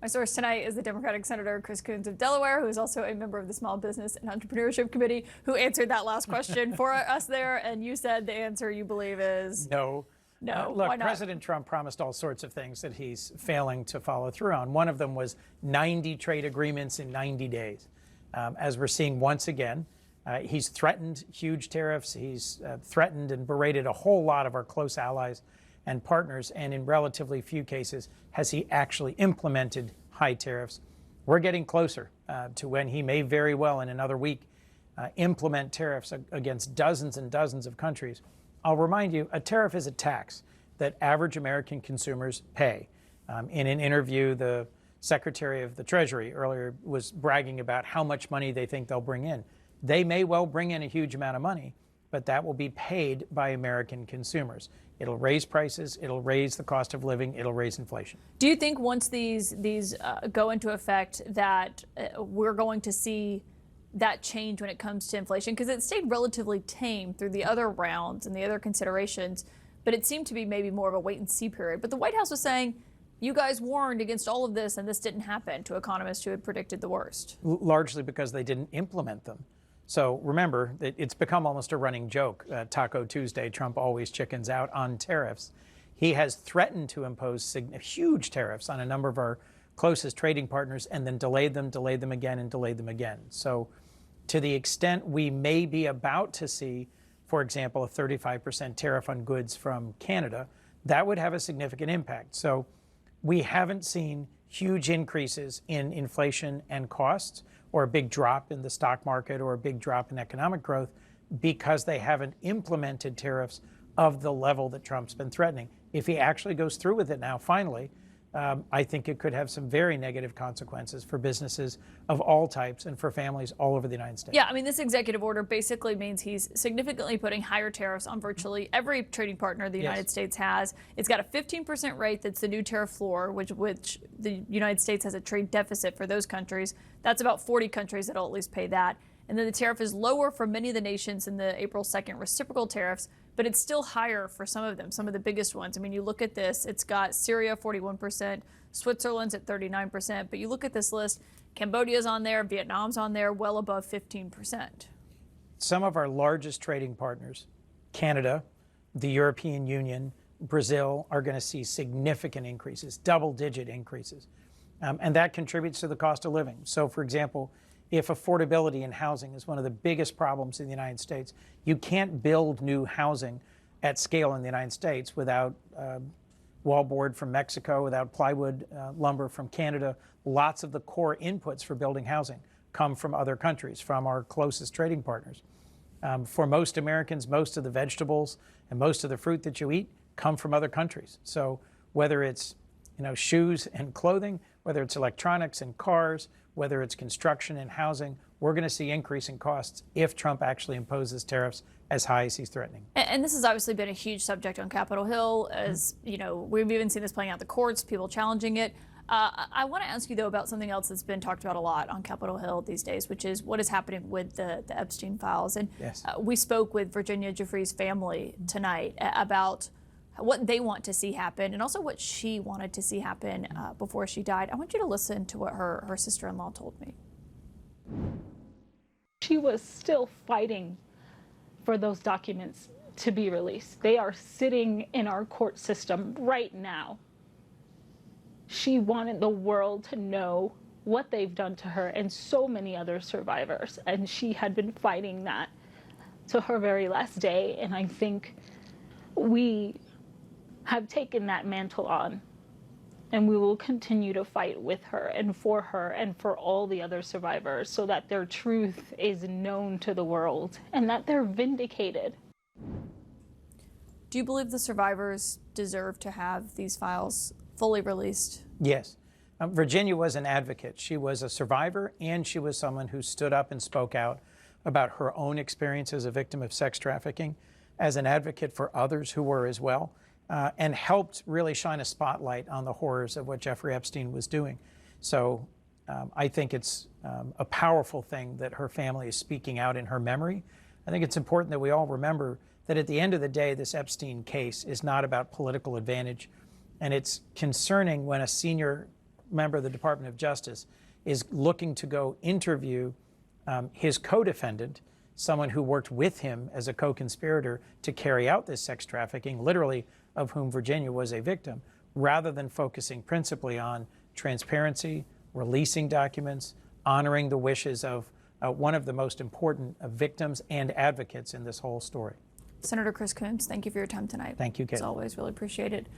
My source tonight is the Democratic Senator Chris Coons of Delaware, who is also a member of the Small Business and Entrepreneurship Committee, who answered that last question for us there. And you said the answer you believe is no. No. Look, Why not? President Trump promised all sorts of things that he's failing to follow through on. One of them was 90 trade agreements in 90 days. As we're seeing once again, he's threatened huge tariffs. He's threatened and berated a whole lot of our close allies and partners. And in relatively few cases has he actually implemented high tariffs. We're getting closer to when he may very well in another week implement tariffs against dozens and dozens of countries. I'll remind you, a tariff is a tax that average American consumers pay. In an interview, the Secretary of the Treasury earlier was bragging about how much money they think they'll bring in. They may well bring in a huge amount of money, but that will be paid by American consumers. It'll raise prices, it'll raise the cost of living, it'll raise inflation. Do you think once these go into effect that we're going to see that change when it comes to inflation? Because it stayed relatively tame through the other rounds and the other considerations, but it seemed to be maybe more of a wait and see period. But the White House was saying, you guys warned against all of this and this didn't happen, to economists who had predicted the worst. Largely because they didn't implement them. So remember, it's become almost a running joke. Taco Tuesday, Trump always chickens out on tariffs. He has threatened to impose huge tariffs on a number of our closest trading partners and then delayed them again, and delayed them again. So to the extent we may be about to see, for example, a 35% tariff on goods from Canada, that would have a significant impact. So we haven't seen huge increases in inflation and costs, or a big drop in the stock market, or a big drop in economic growth, because they haven't implemented tariffs of the level that Trump's been threatening. If he actually goes through with it now, finally, I think it could have some very negative consequences for businesses of all types and for families all over the United States. Yeah, I mean, this executive order basically means he's significantly putting higher tariffs on virtually every trading partner the United States has. It's got a 15% rate that's the new tariff floor, which the United States has a trade deficit for those countries. That's about 40 countries that'll at least pay that. And then the tariff is lower for many of the nations in the April 2nd reciprocal tariffs, but it's still higher for some of them, some of the biggest ones. I mean, you look at this, it's got Syria 41%, Switzerland's at 39%, but you look at this list, Cambodia's on there, Vietnam's on there, well above 15%. Some of our largest trading partners, Canada, the European Union, Brazil, are going to see significant increases, double-digit increases. And that contributes to the cost of living. So, for example, if affordability in housing is one of the biggest problems in the United States, you can't build new housing at scale in the United States without wallboard from Mexico, without plywood lumber from Canada. Lots of the core inputs for building housing come from other countries, from our closest trading partners. For most Americans, most of the vegetables and most of the fruit that you eat come from other countries. So whether it's shoes and clothing, whether it's electronics and cars, whether it's construction and housing, we're going to see increasing costs if Trump actually imposes tariffs as high as he's threatening. And this has obviously been a huge subject on Capitol Hill. As we've even seen this playing out in the courts, people challenging it. I want to ask you, though, about something else that's been talked about a lot on Capitol Hill these days, which is what is happening with the Epstein files. And we spoke with Virginia Giuffre's family tonight about what they want to see happen and also what she wanted to see happen before she died. I want you to listen to what her sister-in-law told me. She was still fighting for those documents to be released. They are sitting in our court system right now. She wanted the world to know what they've done to her and so many other survivors. And she had been fighting that to her very last day. And I think we have taken that mantle on, and we will continue to fight with her and for all the other survivors so that their truth is known to the world and that they're vindicated. Do you believe the survivors deserve to have these files fully released? Yes. Virginia was an advocate. She was a survivor, and she was someone who stood up and spoke out about her own experience as a victim of sex trafficking, as an advocate for others who were as well. And helped really shine a spotlight on the horrors of what Jeffrey Epstein was doing. So I think it's a powerful thing that her family is speaking out in her memory. I think it's important that we all remember that at the end of the day, this Epstein case is not about political advantage. And it's concerning when a senior member of the Department of Justice is looking to go interview his co-defendant, someone who worked with him as a co-conspirator to carry out this sex trafficking, literally of whom Virginia was a victim, rather than focusing principally on transparency, releasing documents, honoring the wishes of one of the most important victims and advocates in this whole story. Senator Chris Coons, thank you for your time tonight. Thank you, Kaitlan. As always, really appreciate it.